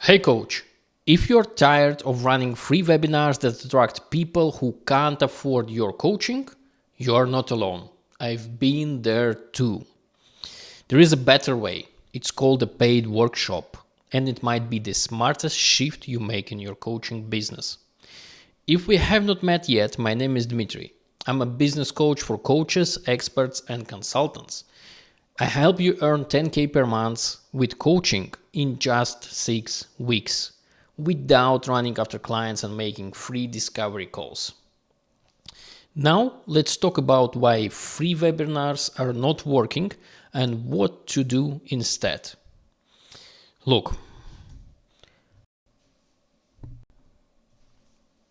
Hey coach, if you're tired of running free webinars that attract people who can't afford your coaching, you're not alone. I've been there too. There is a better way. It's called a paid workshop, and it might be the smartest shift you make in your coaching business. If we have not met yet, my name is Dmitry. I'm a business coach for coaches, experts, and consultants. I help you earn 10K per month with coaching in just 6 weeks without running after clients and making free discovery calls. Now let's talk about why free webinars are not working and what to do instead. Look,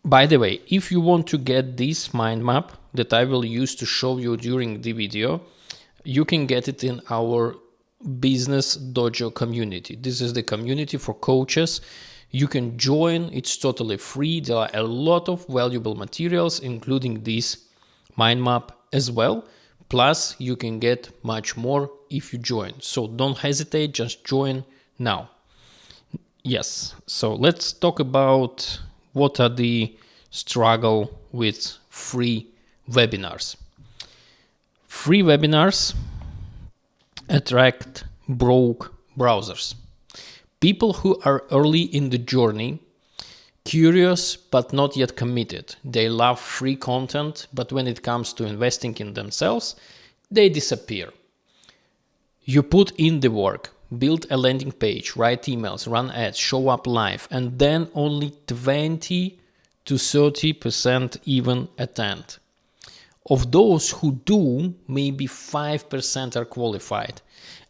by the way, if you want to get this mind map that I will use to show you during the video, you can get it in our Business Dojo community. This is the community for coaches. You can join, it's totally free. There are a lot of valuable materials, including this mind map as well. Plus, you can get much more if you join. So don't hesitate, just join now. Yes, so let's talk about what are the struggle with free webinars. Free webinars attract broke browsers. People who are early in the journey, curious but not yet committed. They love free content, but when it comes to investing in themselves, they disappear. You put in the work, build a landing page, write emails, run ads, show up live, and then only 20 to 30% even attend. Of those who do, maybe 5% are qualified,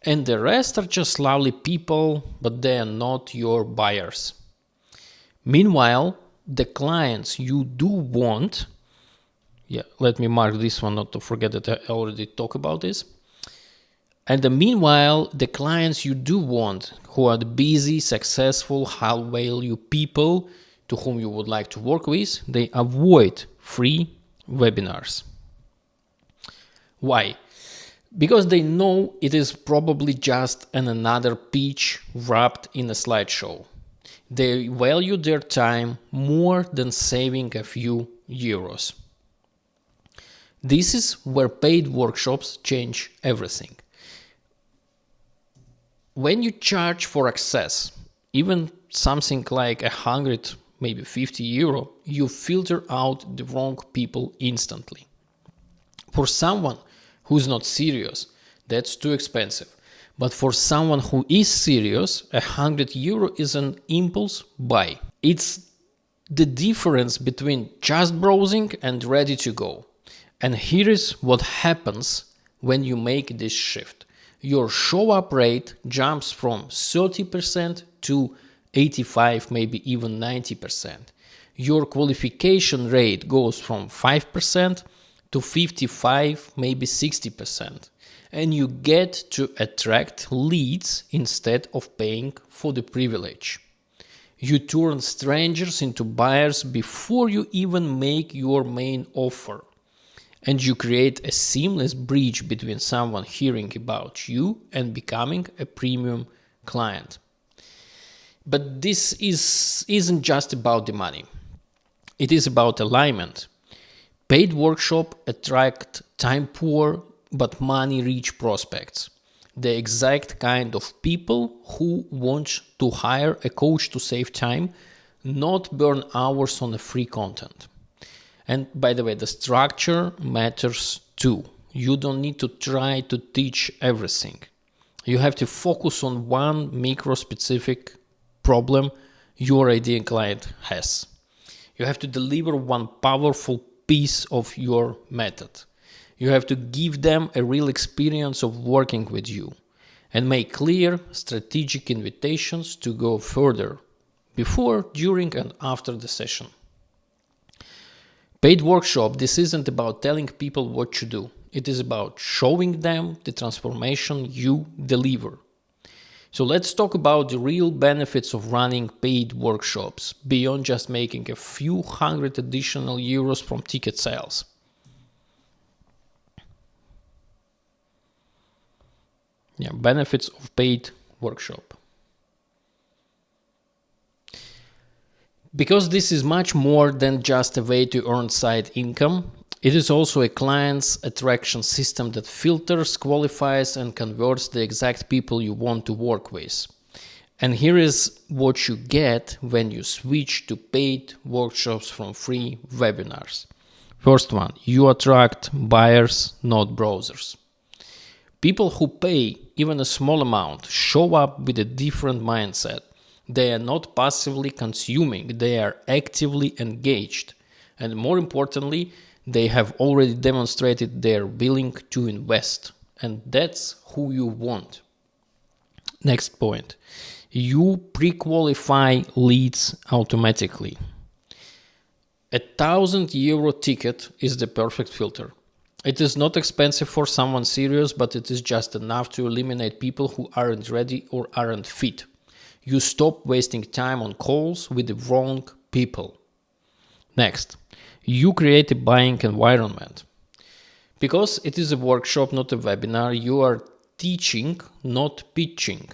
and the rest are just lovely people, but they are not your buyers. Meanwhile, the clients you do want, let me mark this one not to forget that I already talked about this. And meanwhile, the clients you do want, who are the busy, successful, high-value people to whom you would like to work with, they avoid free webinars. Why? Because they know it is probably just another pitch wrapped in a slideshow. They value their time more than saving a few euros. This is where paid workshops change everything. When you charge for access, even something like 100, maybe 50 euro, you filter out the wrong people instantly. For someone who's not serious, that's too expensive. But for someone who is serious, 100 euro is an impulse buy. It's the difference between just browsing and ready to go. And here is what happens when you make this shift. Your show up rate jumps from 30% to 85, maybe even 90%. Your qualification rate goes from 5% to 55, maybe 60%. And you get to attract leads instead of paying for the privilege. You turn strangers into buyers before you even make your main offer. And you create a seamless bridge between someone hearing about you and becoming a premium client. But this isn't just about the money. It is about alignment. Paid workshop attract time poor but money rich prospects. The exact kind of people who want to hire a coach to save time, not burn hours on the free content. And by the way, the structure matters too. You don't need to try to teach everything. You have to focus on one micro-specific problem your ideal client has. You have to deliver one powerful piece of your method. You have to give them a real experience of working with you and make clear strategic invitations to go further before, during, and after the session. Paid workshop, this isn't about telling people what to do. It is about showing them the transformation you deliver. So let's talk about the real benefits of running paid workshops beyond just making a few hundred additional euros from ticket sales. Benefits of paid workshop. Because this is much more than just a way to earn side income, it is also a client's attraction system that filters, qualifies, and converts the exact people you want to work with. And here is what you get when you switch to paid workshops from free webinars. First one, you attract buyers, not browsers. People who pay even a small amount show up with a different mindset. They are not passively consuming, they are actively engaged. And more importantly, they have already demonstrated they are willing to invest. And that's who you want. Next point. You pre-qualify leads automatically. €1,000 ticket is the perfect filter. It is not expensive for someone serious, but it is just enough to eliminate people who aren't ready or aren't fit. You stop wasting time on calls with the wrong people. Next, you create a buying environment. Because it is a workshop, not a webinar, you are teaching, not pitching.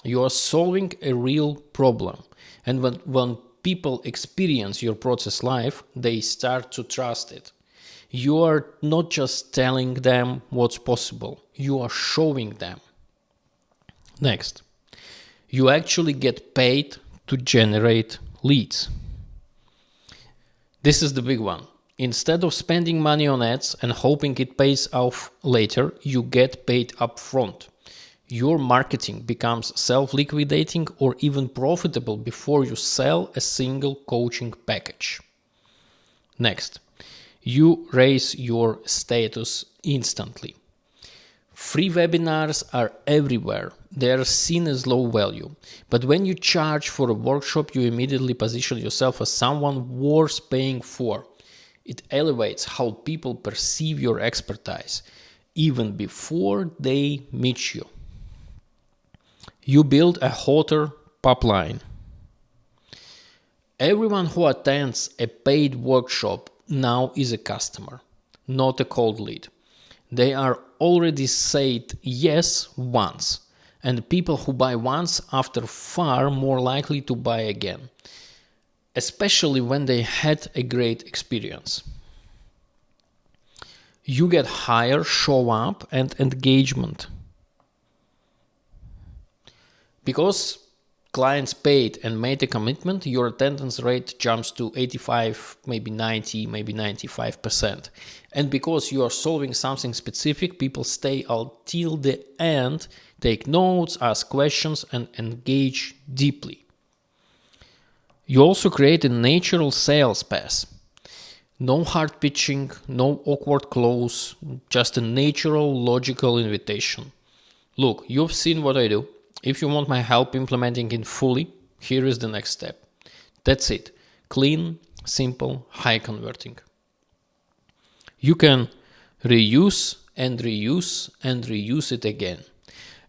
You are solving a real problem. And when people experience your process live, they start to trust it. You are not just telling them what's possible, you are showing them. Next, you actually get paid to generate leads. This is the big one. Instead of spending money on ads and hoping it pays off later, you get paid upfront. Your marketing becomes self-liquidating or even profitable before you sell a single coaching package. Next, you raise your status instantly. Free webinars are everywhere. They are seen as low value. But when you charge for a workshop, you immediately position yourself as someone worth paying for. It elevates how people perceive your expertise, even before they meet you. You build a hotter pipeline. Everyone who attends a paid workshop now is a customer, not a cold lead. They are already said yes once, and people who buy once after far more likely to buy again, especially when they had a great experience. You get higher show up and engagement. Because clients paid and made a commitment, your attendance rate jumps to 85, maybe 90, maybe 95%. And because you are solving something specific, people stay until the end, take notes, ask questions, and engage deeply. You also create a natural sales path. No hard pitching, no awkward close, just a natural, logical invitation. Look, you've seen what I do. If you want my help implementing it fully, here is the next step. That's it. Clean, simple, high converting. You can reuse and reuse and reuse it again.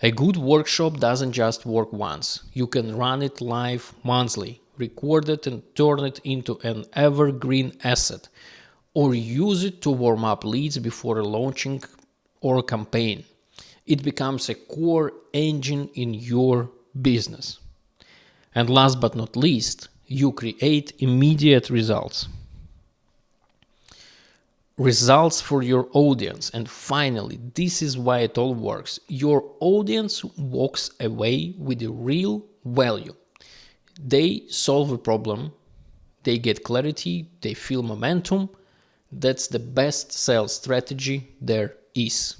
A good workshop doesn't just work once. You can run it live monthly, record it and turn it into an evergreen asset, or use it to warm up leads before launching or a campaign. It becomes a core engine in your business. And last but not least, you create immediate results. Results for your audience. And finally, this is why it all works. Your audience walks away with a real value. They solve a problem, they get clarity, they feel momentum. That's the best sales strategy there is.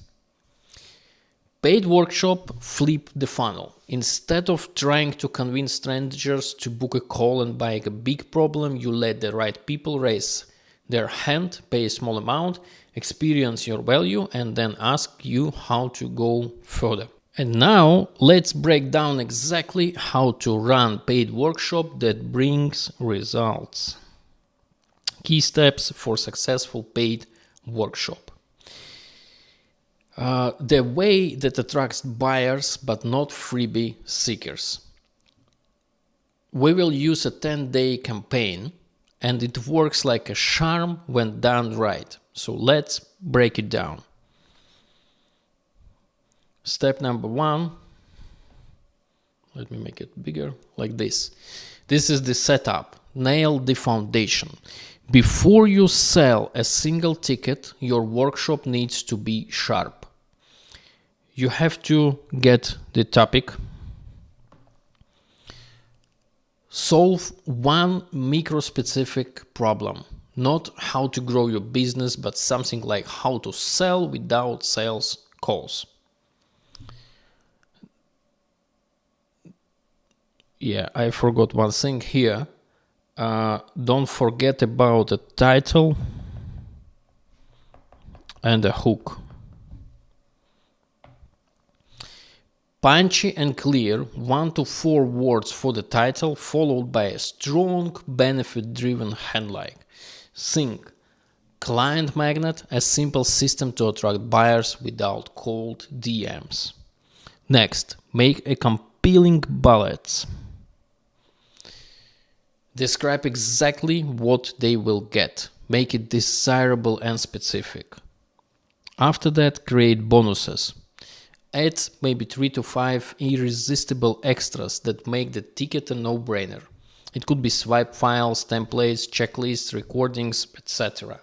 Paid workshop, flip the funnel. Instead of trying to convince strangers to book a call and buy a big problem, you let the right people raise their hand, pay a small amount, experience your value, and then ask you how to go further. And now let's break down exactly how to run paid workshop that brings results. Key steps for successful paid workshop. The way that attracts buyers but not freebie seekers. We will use a 10-day campaign and it works like a charm when done right. So let's break it down. Step number 1. Let me make it bigger, like this. This is the setup. nail the foundation. Before you sell a single ticket, your workshop needs to be sharp. You have to get the topic, solve one micro-specific problem, not how to grow your business, but something like how to sell without sales calls. Yeah, I forgot one thing here. Don't forget about the title and the hook. Punchy and clear, 1 to 4 words for the title, followed by a strong, benefit-driven headline. Think client magnet, a simple system to attract buyers without cold DMs. Next, make a compelling bullets. Describe exactly what they will get. Make it desirable and specific. After that, create bonuses. Add maybe 3 to 5 irresistible extras that make the ticket a no-brainer. It could be swipe files, templates, checklists, recordings, etc.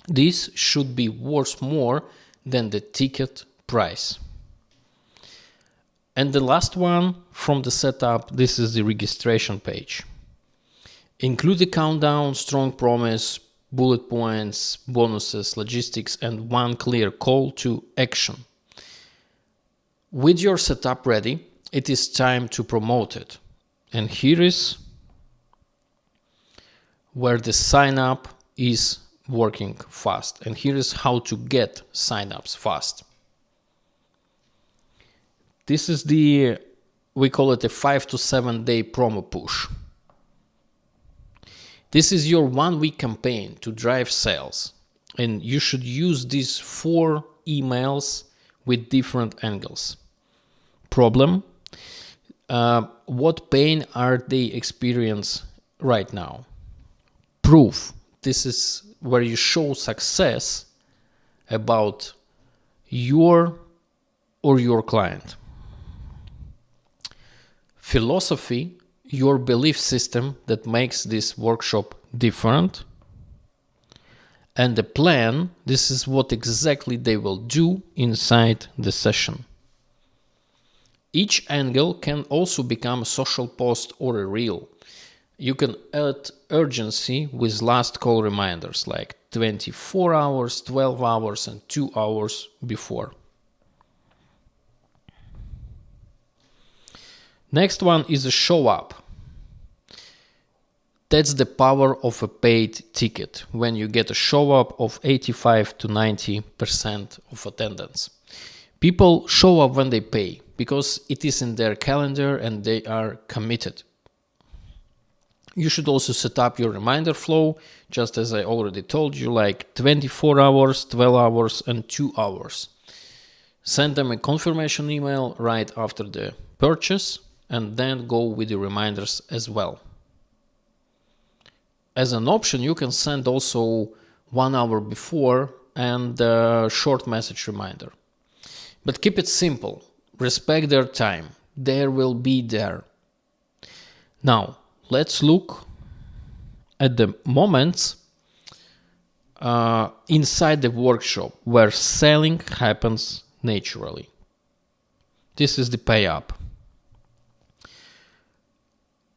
This should be worth more than the ticket price. And the last one from the setup, this is the registration page. Include a countdown, strong promise, bullet points, bonuses, logistics, and one clear call to action. With your setup ready, it is time to promote it. And here is where the sign up is working fast. And here is how to get signups fast. This is we call it a 5 to 7 day promo push. This is your 1 week campaign to drive sales. And you should use these 4 emails with different angles. Problem, what pain are they experiencing right now? Proof, this is where you show success about your or your client. Philosophy, your belief system that makes this workshop different. And the plan, this is what exactly they will do inside the session. Each angle can also become a social post or a reel. You can add urgency with last call reminders like 24 hours, 12 hours, and 2 hours before. Next one is a show up. That's the power of a paid ticket when you get a show up of 85 to 90% of attendance. People show up when they pay because it is in their calendar and they are committed. You should also set up your reminder flow, just as I already told you, like 24 hours, 12 hours, and 2 hours. Send them a confirmation email right after the purchase and then go with the reminders as well. As an option, you can send also 1 hour before and a short message reminder. But keep it simple. Respect their time. They will be there. Now, let's look at the moments inside the workshop where selling happens naturally. This is the pay up.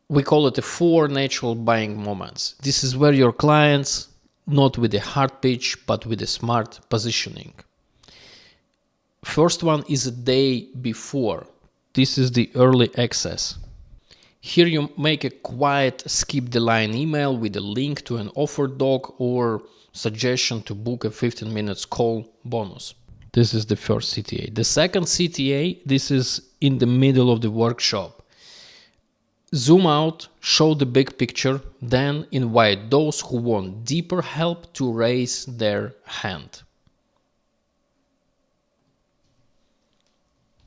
We call it the 4 natural buying moments. This is where your clients, not with a hard pitch, but with a smart positioning. First one is a day before. This is the early access. Here you make a quiet skip the line email with a link to an offer doc or suggestion to book a 15 minutes call bonus. This is the first CTA. The second CTA, this is in the middle of the workshop. Zoom out, show the big picture, then invite those who want deeper help to raise their hand.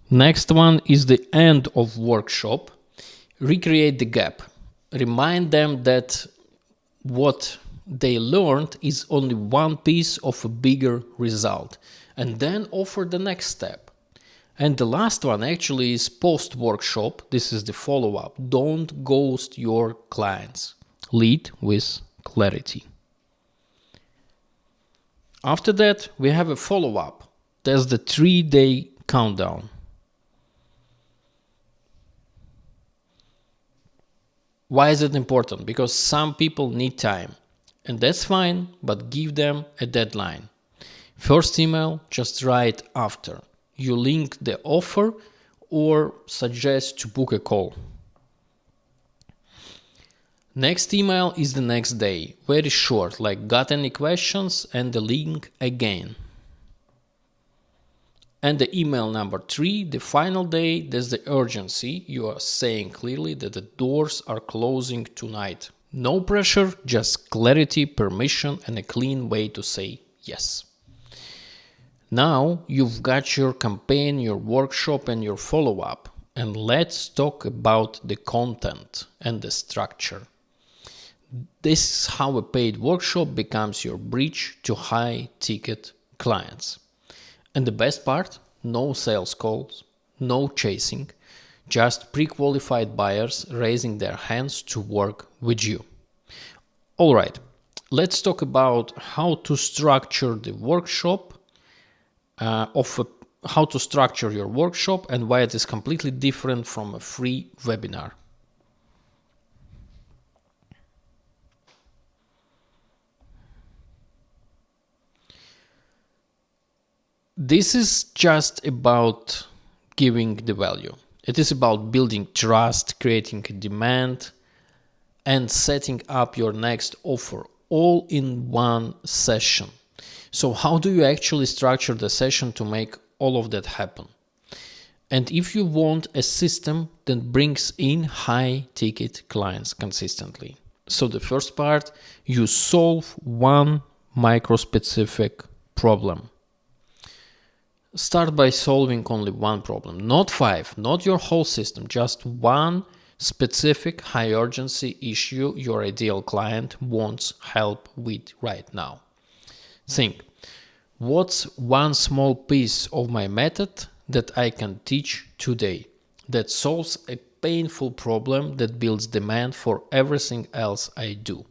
Next one is the end of workshop. Recreate the gap. Remind them that what they learned is only one piece of a bigger result, and then offer the next step. And the last one actually is post-workshop. This is the follow-up. Don't ghost your clients. Lead with clarity. After that, we have a follow-up. There's the 3-day countdown. Why is it important? Because some people need time, and that's fine, but give them a deadline. First email, just write after. You link the offer or suggest to book a call. Next email is the next day, very short, like got any questions, and the link again. And the email number 3, the final day, there's the urgency. You are saying clearly that the doors are closing tonight. No pressure, just clarity, permission, and a clean way to say yes. Now you've got your campaign, your workshop, and your follow-up. And let's talk about the content and the structure. This is how a paid workshop becomes your bridge to high-ticket clients. And the best part, no sales calls, no chasing, just pre-qualified buyers raising their hands to work with you. All right, let's talk about how to structure the workshop, how to structure your workshop and why it is completely different from a free webinar. This is just about giving the value. It is about building trust, creating a demand, and setting up your next offer all in one session. So how do you actually structure the session to make all of that happen? And if you want a system that brings in high-ticket clients consistently. So the first part, you solve one micro-specific problem. Start by solving only one problem, not 5, not your whole system, just one specific high urgency issue your ideal client wants help with right now. Think, what's one small piece of my method that I can teach today that solves a painful problem that builds demand for everything else I do?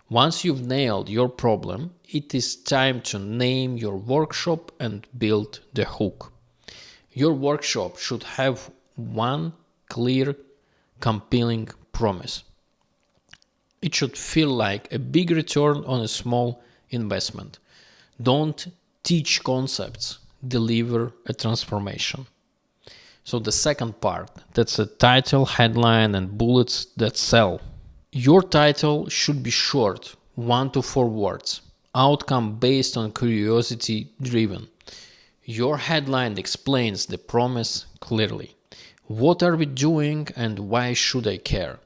Once you've nailed your problem, it is time to name your workshop and build the hook. Your workshop should have one clear, compelling promise. It should feel like a big return on a small investment. Don't teach concepts, deliver a transformation. So the second part, that's a title, headline, and bullets that sell. Your title should be short, 1 to 4 words, outcome based on curiosity driven. Your headline explains the promise clearly. What are we doing and why should I care?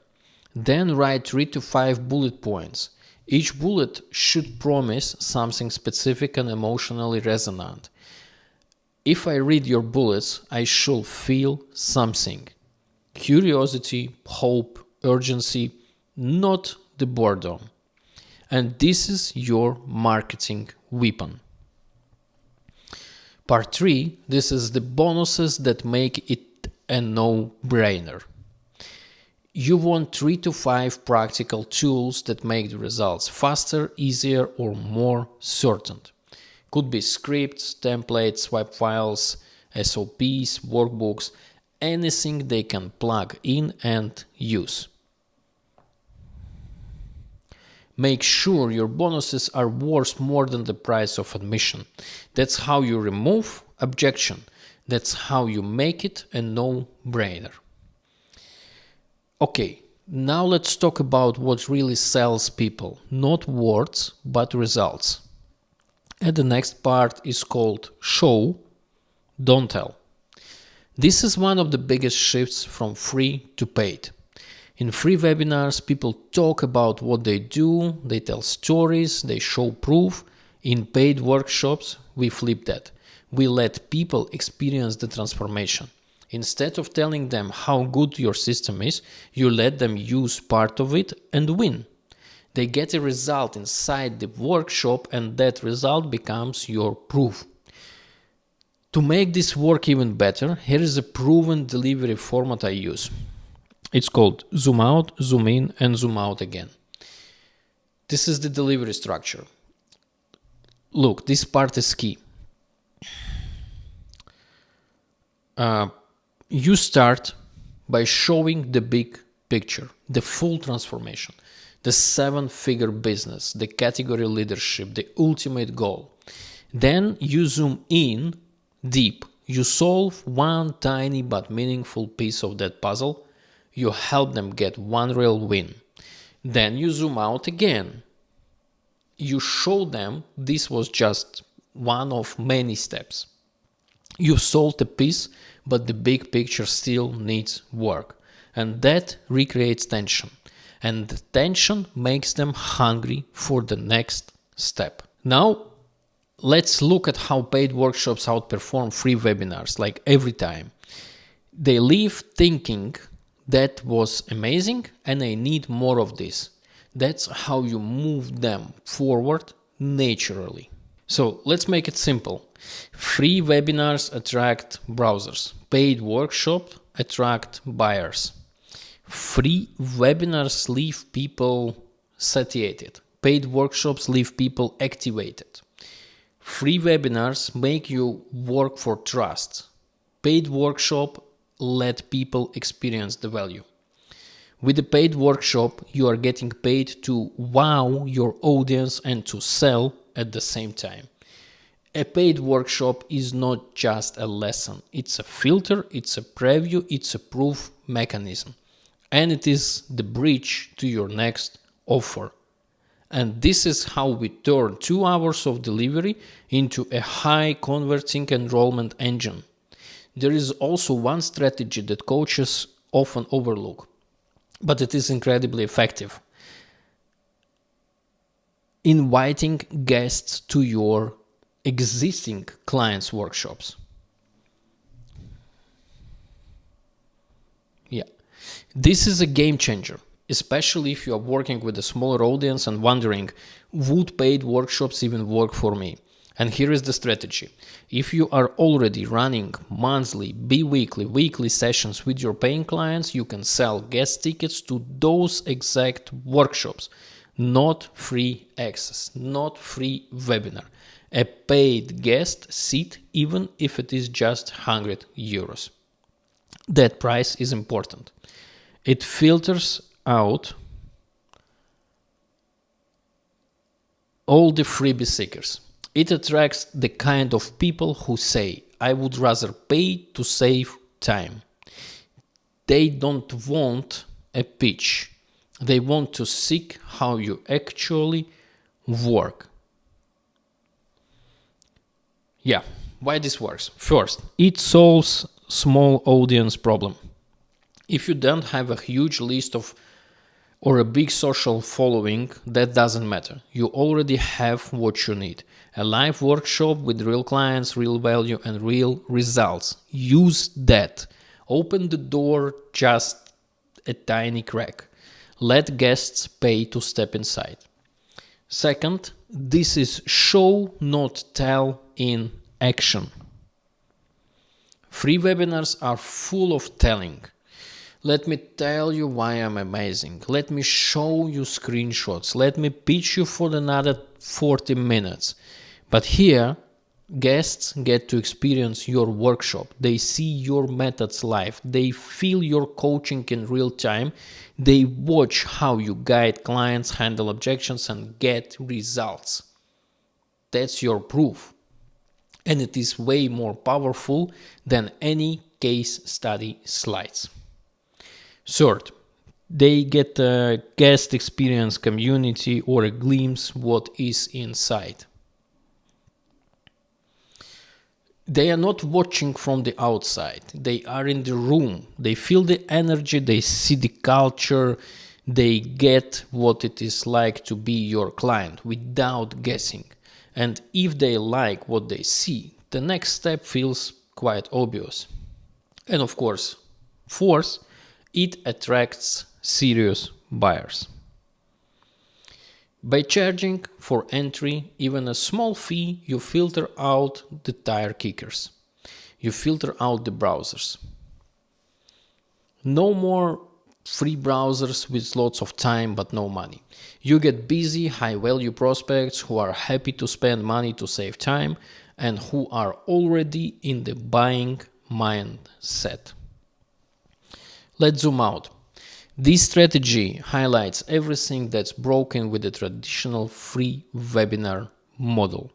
Then write 3 to 5 bullet points. Each bullet should promise something specific and emotionally resonant. If I read your bullets, I should feel something. Curiosity, hope, urgency, not the boredom. And this is your marketing weapon. Part 3, this is the bonuses that make it a no-brainer. You want 3 to 5 practical tools that make the results faster, easier, or more certain. Could be scripts, templates, swipe files, SOPs, workbooks, anything they can plug in and use. Make sure your bonuses are worth more than the price of admission. That's how you remove objection. That's how you make it a no-brainer. Okay, now let's talk about what really sells people. Not words, but results. And the next part is called show, don't tell. This is one of the biggest shifts from free to paid. In free webinars, people talk about what they do, they tell stories, they show proof. In paid workshops, we flip that. We let people experience the transformation. Instead of telling them how good your system is, you let them use part of it and win. They get a result inside the workshop and that result becomes your proof. To make this work even better, here is a proven delivery format I use. It's called zoom out, zoom in, and zoom out again. This is the delivery structure. Look, this part is key. You start by showing the big picture, the full transformation, the 7-figure business, the category leadership, the ultimate goal. Then you zoom in deep. You solve one tiny but meaningful piece of that puzzle. You help them get one real win. Then you zoom out again. You show them this was just one of many steps. You solved a piece, but the big picture still needs work. And that recreates tension. And the tension makes them hungry for the next step. Now, let's look at how paid workshops outperform free webinars, like every time. They leave thinking that was amazing and I need more of this. That's how you move them forward naturally. So let's make it simple. Free webinars attract browsers. Paid workshops attract buyers. Free webinars leave people satiated. Paid workshops leave people activated. Free webinars make you work for trust. Paid workshop let people experience the value. With a paid workshop, you are getting paid to wow your audience and to sell at the same time. A paid workshop is not just a lesson. It's a filter, it's a preview, it's a proof mechanism. And it is the bridge to your next offer. And this is how we turn 2 hours of delivery into a high converting enrollment engine. There is also one strategy that coaches often overlook, but it is incredibly effective. Inviting guests to your existing clients' workshops. Yeah, this is a game changer, especially if you are working with a smaller audience and wondering, would paid workshops even work for me? And here is the strategy. If you are already running monthly, bi-weekly, weekly sessions with your paying clients, you can sell guest tickets to those exact workshops. Not free access, not free webinar. A paid guest seat, even if it is just 100 euros. That price is important. It filters out all the freebie seekers. It attracts the kind of people who say, I would rather pay to save time. They don't want a pitch. They want to seek how you actually work. Yeah, why this works? First, it solves small audience problem. If you don't have a huge list of or a big social following, that doesn't matter. You already have what you need. A live workshop with real clients, real value, and real results. Use that. Open the door just a tiny crack. Let guests pay to step inside. Second, this is show, not tell in action. Free webinars are full of telling. Let me tell you why I'm amazing. Let me show you screenshots. Let me pitch you for another 40 minutes. But here, guests get to experience your workshop. They see your methods live. They feel your coaching in real time. They watch how you guide clients, handle objections, and get results. That's your proof. And it is way more powerful than any case study slides. Third, they get a guest experience community or a glimpse what is inside. They are not watching from the outside. They are in the room. They feel the energy. They see the culture. They get what it is like to be your client without guessing. And if they like what they see, the next step feels quite obvious. And of course, fourth, it attracts serious buyers. By charging for entry, even a small fee, you filter out the tire kickers. You filter out the browsers. No more free browsers with lots of time but no money. You get busy, high-value prospects who are happy to spend money to save time and who are already in the buying mindset. Let's zoom out. This strategy highlights everything that's broken with the traditional free webinar model.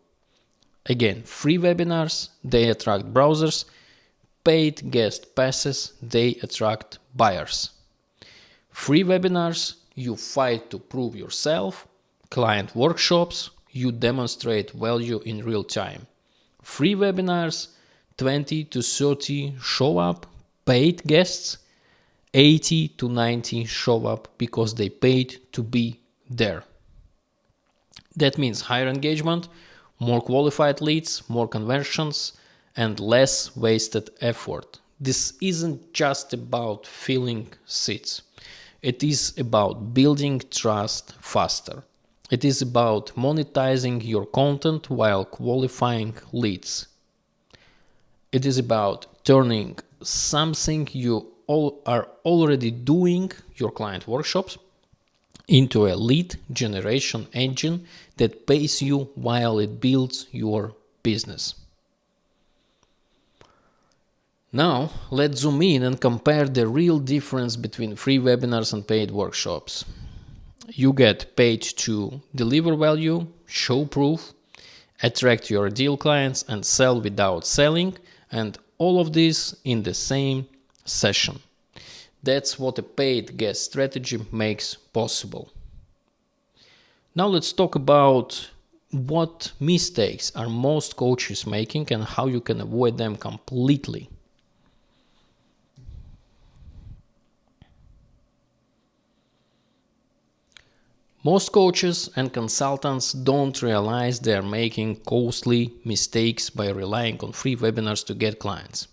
Again, free webinars, they attract browsers. Paid guest passes, they attract buyers. Free webinars, you fight to prove yourself. Client workshops, you demonstrate value in real time. Free webinars, 20 to 30 show up. Paid guests, 80 to 90 show up because they paid to be there. That means higher engagement, more qualified leads, more conversions, and less wasted effort. This isn't just about filling seats. It is about building trust faster. It is about monetizing your content while qualifying leads. It is about turning something you all are already doing, your client workshops, into a lead generation engine that pays you while it builds your business. Now, let's zoom in and compare the real difference between free webinars and paid workshops. You get paid to deliver value, show proof, attract your ideal clients, and sell without selling, and all of this in the same session. That's what a paid guest strategy makes possible. Now let's talk about what mistakes are most coaches making and how you can avoid them completely. Most coaches and consultants don't realize they are making costly mistakes by relying on free webinars to get clients.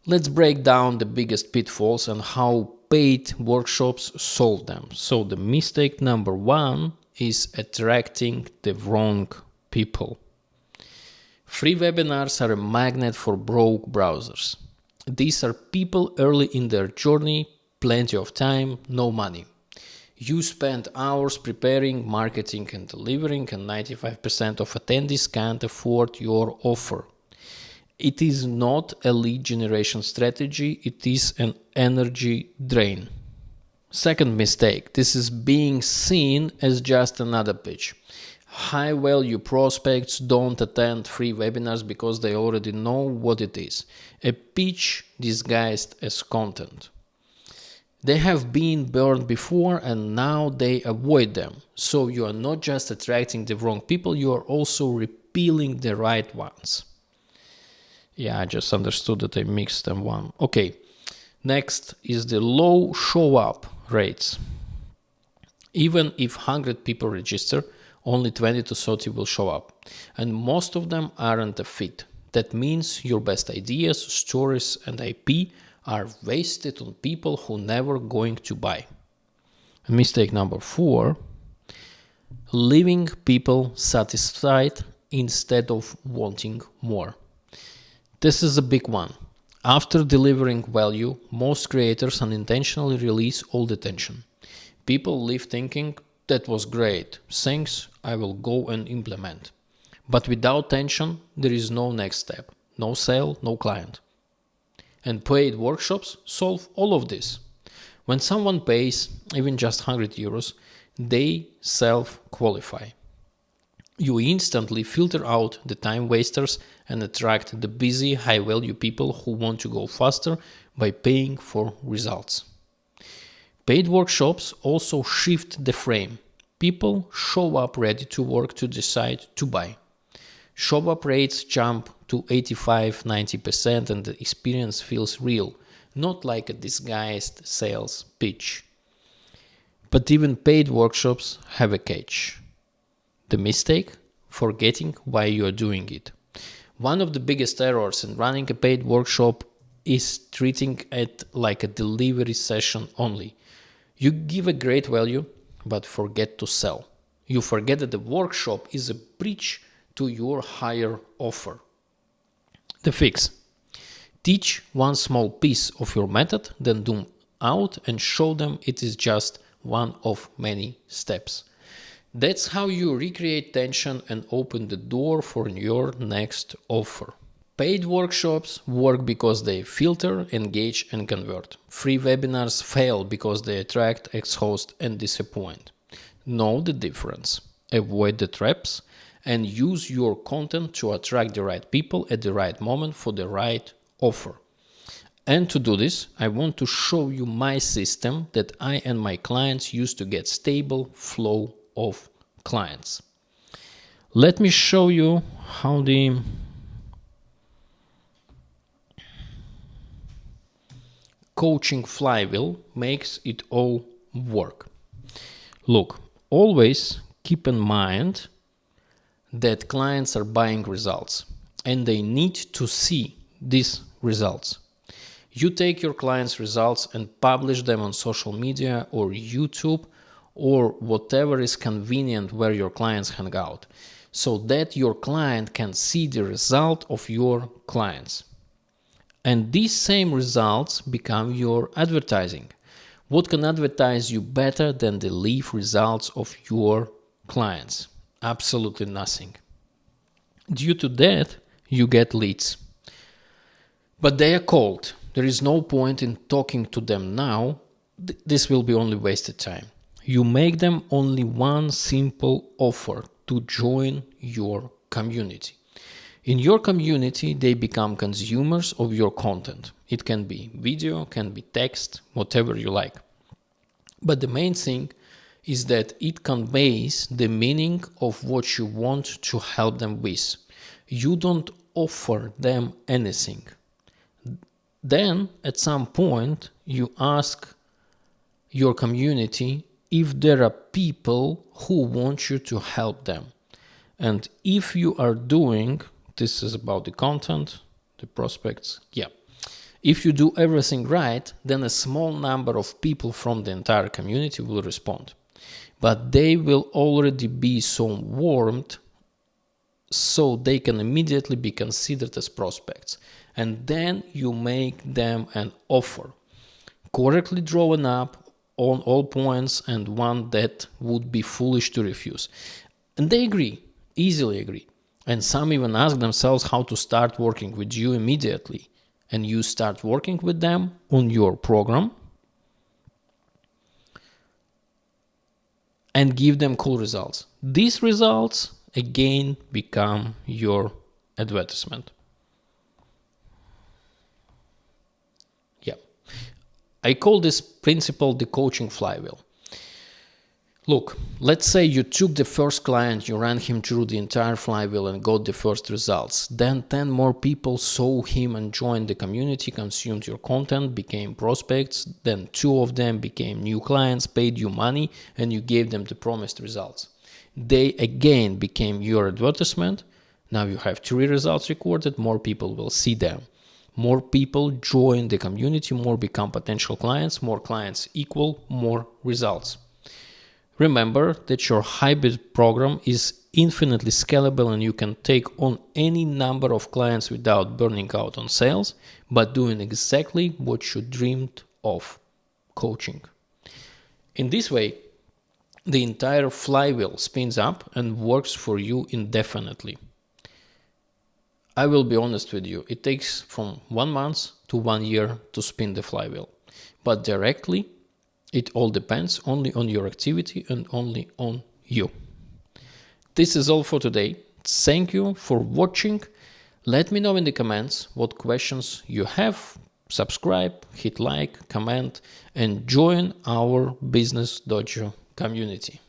Let's break down the biggest pitfalls and how paid workshops solve them. So the mistake number one is attracting the wrong people. Free webinars are a magnet for broke browsers. These are people early in their journey, plenty of time, no money. You spend hours preparing, marketing and delivering, and 95% of attendees can't afford your offer. It is not a lead generation strategy, it is an energy drain. Second mistake, this is being seen as just another pitch. High value prospects don't attend free webinars because they already know what it is. A pitch disguised as content. They have been burned before and now they avoid them. So you are not just attracting the wrong people, you are also repelling the right ones. Yeah, I just understood that I mixed them one. Okay, next is the low show up rates. Even if 100 people register, only 20 to 30 will show up. And most of them aren't a fit. That means your best ideas, stories and IP are wasted on people who never going to buy. Mistake number 4, leaving people satisfied instead of wanting more. This is a big one. After delivering value, most creators unintentionally release all the tension. People leave thinking, that was great, thanks, I will go and implement. But without tension, there is no next step, no sale, no client. And paid workshops solve all of this. When someone pays even just 100 euros, they self-qualify. You instantly filter out the time wasters and attract the busy, high-value people who want to go faster by paying for results. Paid workshops also shift the frame. People show up ready to work to decide to buy. Show-up rates jump to 85-90% and the experience feels real, not like a disguised sales pitch. But even paid workshops have a catch. The mistake? Forgetting why you are doing it. One of the biggest errors in running a paid workshop is treating it like a delivery session only. You give a great value, but forget to sell. You forget that the workshop is a bridge to your higher offer. The fix: teach one small piece of your method, then do out and show them it is just one of many steps. That's how you recreate tension and open the door for your next offer. Paid workshops work because they filter, engage, and convert. Free webinars fail because they attract, exhaust, and disappoint. Know the difference. Avoid the traps and use your content to attract the right people at the right moment for the right offer. And to do this, I want to show you my system that I and my clients use to get stable flow of clients. Let me show you how the Coaching Flywheel makes it all work. Look, always keep in mind that clients are buying results and they need to see these results. You take your clients' results and publish them on social media or YouTube or whatever is convenient where your clients hang out, so that your client can see the result of your clients. And these same results become your advertising. What can advertise you better than the live results of your clients? Absolutely nothing. Due to that, you get leads. But they are cold. There is no point in talking to them now. This will be only wasted time. You make them only one simple offer to join your community. In your community, they become consumers of your content. It can be video, can be text, whatever you like. But the main thing is that it conveys the meaning of what you want to help them with. You don't offer them anything. Then, at some point, you ask your community if there are people who want you to help them. And if you are doing, this is about the content, the prospects, if you do everything right, then a small number of people from the entire community will respond. But they will already be so warmed so they can immediately be considered as prospects. And then you make them an offer, correctly drawn up on all points and one that would be foolish to refuse. And they agree, easily agree. And some even ask themselves how to start working with you immediately. And you start working with them on your program and give them cool results. These results again become your advertisement. I call this principle the coaching flywheel. Look, let's say you took the first client, you ran him through the entire flywheel and got the first results. Then 10 more people saw him and joined the community, consumed your content, became prospects. Then 2 of them became new clients, paid you money, and you gave them the promised results. They again became your advertisement. Now you have 3 results recorded, more people will see them. More people join the community, more become potential clients, more clients equal more results. Remember that your hybrid program is infinitely scalable and you can take on any number of clients without burning out on sales, but doing exactly what you dreamed of, coaching. In this way, the entire flywheel spins up and works for you indefinitely. I will be honest with you, it takes from 1 month to 1 year to spin the flywheel. But directly, it all depends only on your activity and only on you. This is all for today. Thank you for watching. Let me know in the comments what questions you have. Subscribe, hit like, comment, and join our Business Dojo community.